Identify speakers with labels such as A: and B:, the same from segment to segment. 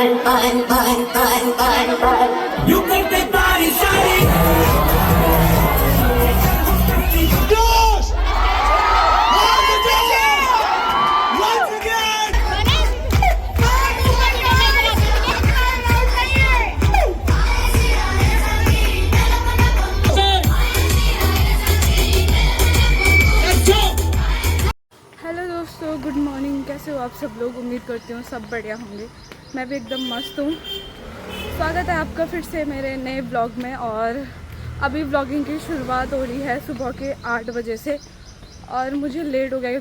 A: You think they body shiny? Josh! Once again!
B: Hello दोस्तों, good morning. कैसे हो आप सब लोग? उम्मीद करती हूँ सब बढ़िया होंगे। मैं भी एकदम मस्त हूँ। स्वागत है आपका फिर से मेरे नए ब्लॉग में। और अभी ब्लॉगिंग की शुरुआत हो रही है सुबह के 8 बजे से। और मुझे लेट हो गया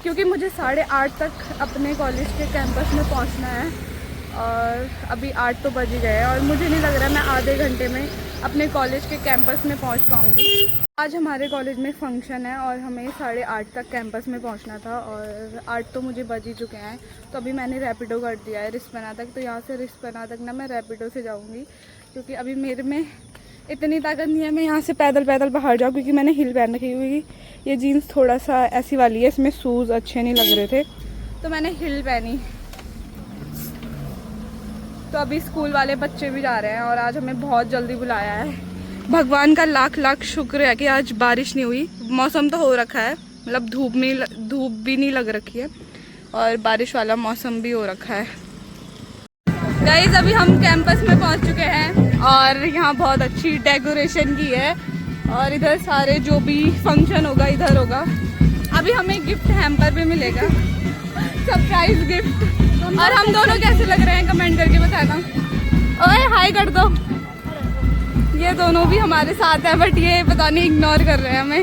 B: क्योंकि मुझे 8:30 तक अपने कॉलेज के कैंपस में पहुँचना है। और अभी 8 तो बज ही गए हैं और मुझे नहीं लग रहा मैं आधे घंटे में अपने कॉलेज के कैंपस में पहुँच पाऊँगी। आज हमारे कॉलेज में फ़ंक्शन है और हमें 8:30 तक कैंपस में पहुंचना था और 8 तो मुझे बज ही चुके हैं। तो अभी मैंने रैपिडो कर दिया है रिस्पना तक। तो यहाँ से रिस्पना तक ना मैं रैपिडो से जाऊंगी क्योंकि अभी मेरे में इतनी ताकत नहीं है मैं यहाँ से पैदल बाहर जाऊँ, क्योंकि मैंने हिल पहन रखी हुई। ये जीन्स थोड़ा सा ऐसी वाली है, इसमें शूज़ अच्छे नहीं लग रहे थे तो मैंने हिल पहनी। तो अभी स्कूल वाले बच्चे भी जा रहे हैं और आज हमें बहुत जल्दी बुलाया है। भगवान का लाख शुक्र है कि आज बारिश नहीं हुई। मौसम तो हो रखा है, मतलब धूप भी नहीं लग रखी है और बारिश वाला मौसम भी हो रखा है। गाइस अभी हम कैंपस में पहुंच चुके हैं और यहाँ बहुत अच्छी डेकोरेशन की है और इधर सारे जो भी फंक्शन होगा इधर होगा। अभी हमें गिफ्ट हैम्पर भी मिलेगा, सरप्राइज गिफ्ट। और हम दोनों कैसे लग रहे हैं कमेंट करके बताना। ओए हाय कर दो। ये दोनों भी हमारे साथ है बट ये पता नहीं इग्नोर कर रहे हैं हमें।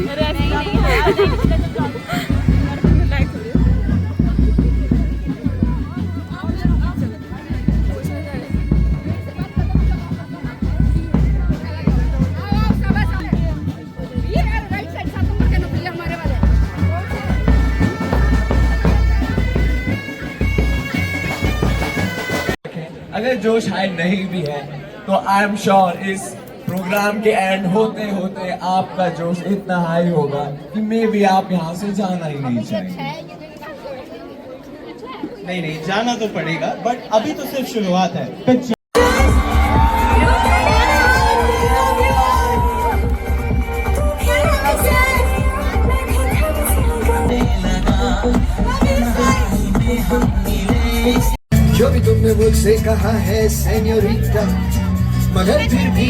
A: अगर जोश हाई नहीं भी है तो आई एम श्योर इस प्रोग्राम के एंड होते होते आपका जोश इतना हाई होगा कि मे भी आप यहाँ से जाना ही नहीं चाहेंगे।
C: नहीं जाना तो पड़ेगा बट अभी तो सिर्फ शुरुआत है।
D: जो भी तुमने मुझसे कहा है सेन्योरिटा, मगर फिर भी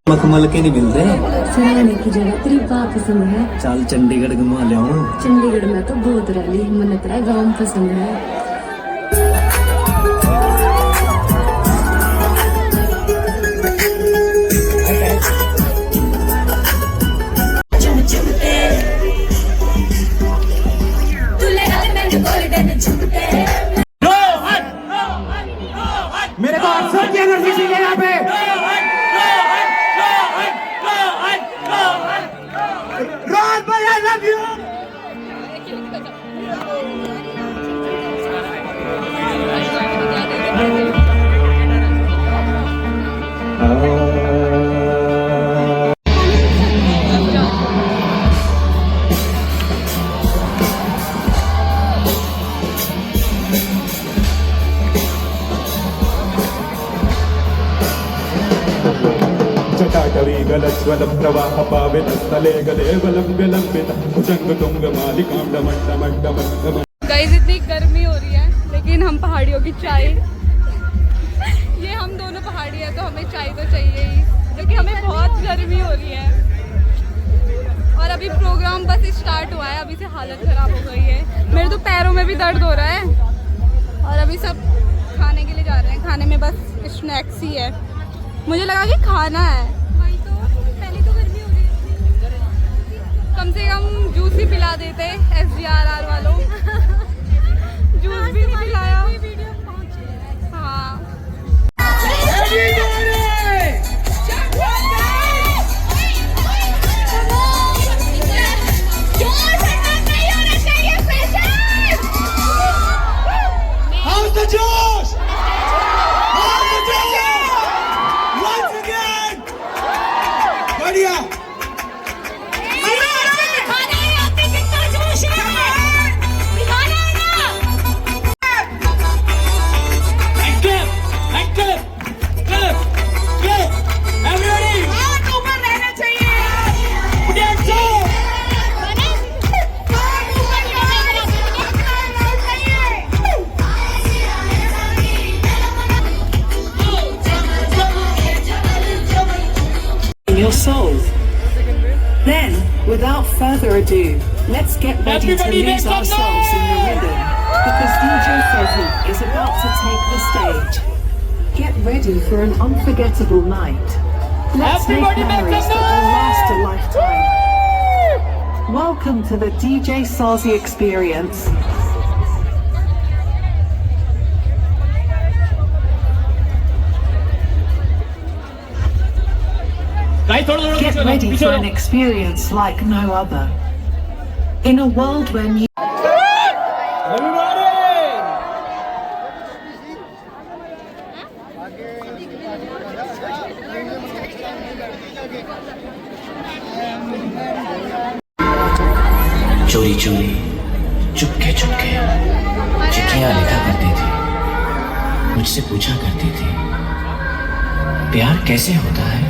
E: मखमल के नहीं मिलते।
F: सराहने की जगह तेरी बात पसंद है।
E: चल चंडीगढ़ घुमा ले।
F: चंडीगढ़ में तो बहुत रैली मन तेरा गाँव पसंद है।
A: मेरे को अक्सर की एनर्जी चाहिए यहाँ पे। रोहन भाई आई लव यू।
G: जटाटवीगलज्वलं प्रवाहपावितस्थले गलेवलम्ब्यलम्बितः भुजङ्गतुङ्गमालिकाण्डमण्डमण्डमण्डम।
B: गाइस इतनी गर्मी हो रही है लेकिन हम पहाड़ियों की चाय, ये हम दोनों पहाड़ी है तो हमें चाय तो चाहिए ही क्योंकि हमें बहुत गर्मी हो रही है। और अभी प्रोग्राम बस स्टार्ट हुआ है, अभी से हालत ख़राब हो गई है। मेरे तो पैरों में भी दर्द हो रहा है। और अभी सब खाने के लिए जा रहे हैं। खाने में बस स्नैक्स ही है। मुझे लगा कि खाना है, वही तो पहले तो गर्मी हो गई। कम से कम जूस ही पिला देते SGRR वालों। जूस भी नहीं पिलाया। हाँ
A: How's the Josh? How's the Josh? Once again! बढ़िया।
H: in your soul. Then, without further ado, let's get ready to lose ourselves in the rhythm, because DJ Fuzzy is about to take the stage. Get ready for an unforgettable night. Let's make memories that will last a lifetime. Welcome to the DJ Sazi experience. Get ready for an experience like no other. In a world where music
I: चोरी चोरी चुपके चुपके चिट्ठियां लिखा करती थी, मुझसे पूछा करती थी प्यार कैसे होता है,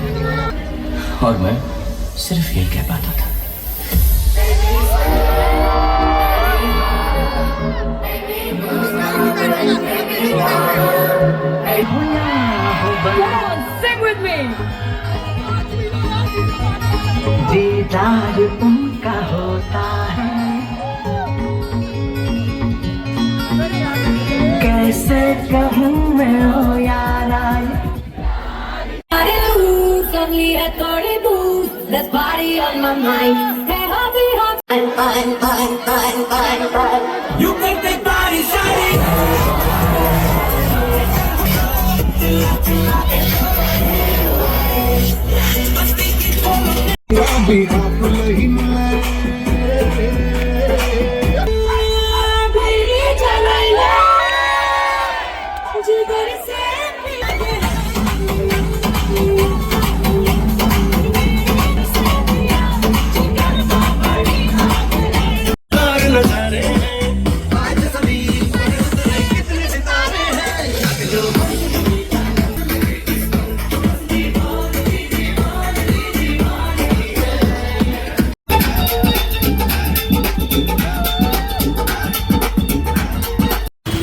I: और मैं सिर्फ ये कह पाता था।
B: Sing with me.
H: दीदार उनका होता है, कैसे कहूँ मैं हो यारा।
F: There's body on my mind. Hey, hubby,
I: You make that body shine.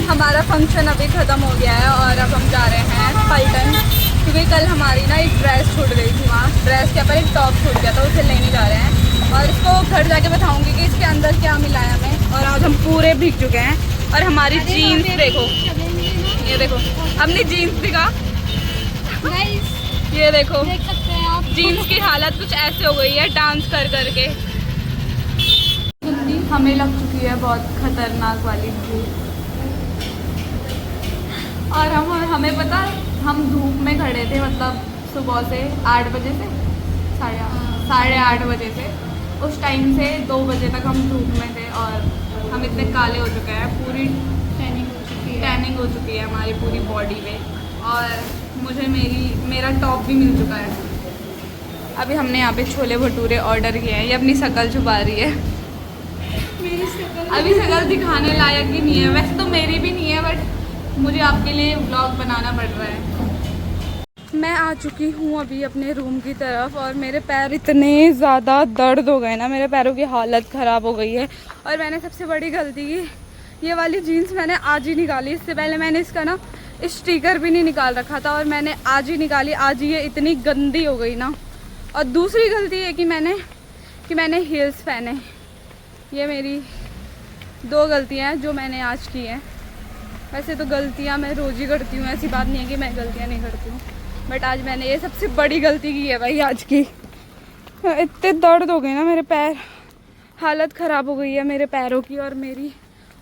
B: हमारा फंक्शन अभी ख़त्म हो गया है और अब हम जा रहे हैं पलटन, क्योंकि कल हमारी ना एक ड्रेस छूट गई थी वहाँ। ड्रेस के ऊपर एक टॉप छूट गया था, उसे लेने जा रहे हैं और इसको घर जाके बताऊंगी कि इसके अंदर क्या मिला है हमें। और आज हम पूरे भीग चुके हैं और हमारी जीन्स देखो, ये देखो अपनी जीन्स दिखा, ये देखो जीन्स की हालत कुछ ऐसे हो गई है डांस कर करके। हमें लग चुकी है बहुत खतरनाक वाली धूप, और हमें पता हम धूप में खड़े थे, मतलब सुबह से 8 बजे से 8:30 बजे से, उस टाइम से 2 बजे तक हम धूप में थे और हम इतने काले हो चुके हैं, पूरी टैनिंग हो चुकी है हमारी पूरी बॉडी पे। और मुझे मेरा टॉप भी मिल चुका है। अभी हमने यहाँ पे छोले भटूरे ऑर्डर किए हैं। ये अपनी शक्ल छुपा रही है, अभी शक्ल दिखाने लायक ही नहीं है, वैसे तो मेरी भी नहीं है, बट मुझे आपके लिए व्लॉग बनाना पड़ रहा है। मैं आ चुकी हूँ अभी अपने रूम की तरफ और मेरे पैर इतने ज़्यादा दर्द हो गए ना, मेरे पैरों की हालत ख़राब हो गई है। और मैंने सबसे बड़ी गलती की, ये वाली जीन्स मैंने आज ही निकाली, इससे पहले मैंने इसका ना स्टिकर भी नहीं निकाल रखा था और मैंने आज ही निकाली। आज ही ये इतनी गंदी हो गई ना। और दूसरी गलती है कि मैंने हील्स पहने। ये मेरी 2 गलतियाँ हैं जो मैंने आज की हैं। वैसे तो गलतियाँ मैं रोज़ ही करती हूँ, ऐसी बात नहीं है कि मैं गलतियाँ नहीं करती हूँ, बट आज मैंने ये सबसे बड़ी गलती की है भाई आज की। इतने दर्द हो गए ना मेरे पैर, हालत ख़राब हो गई है मेरे पैरों की। और मेरी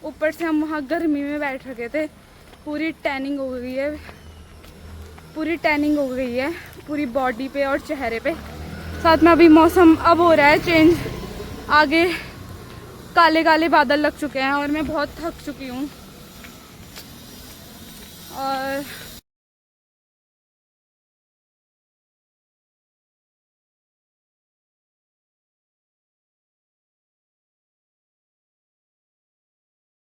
B: ऊपर से हम वहाँ गर्मी में बैठ रखे थे, पूरी टैनिंग हो गई है, पूरी बॉडी पे और चेहरे पे। साथ में अभी मौसम अब हो रहा है चेंज, आगे काले काले बादल लग चुके हैं और मैं बहुत थक चुकी हूँ। और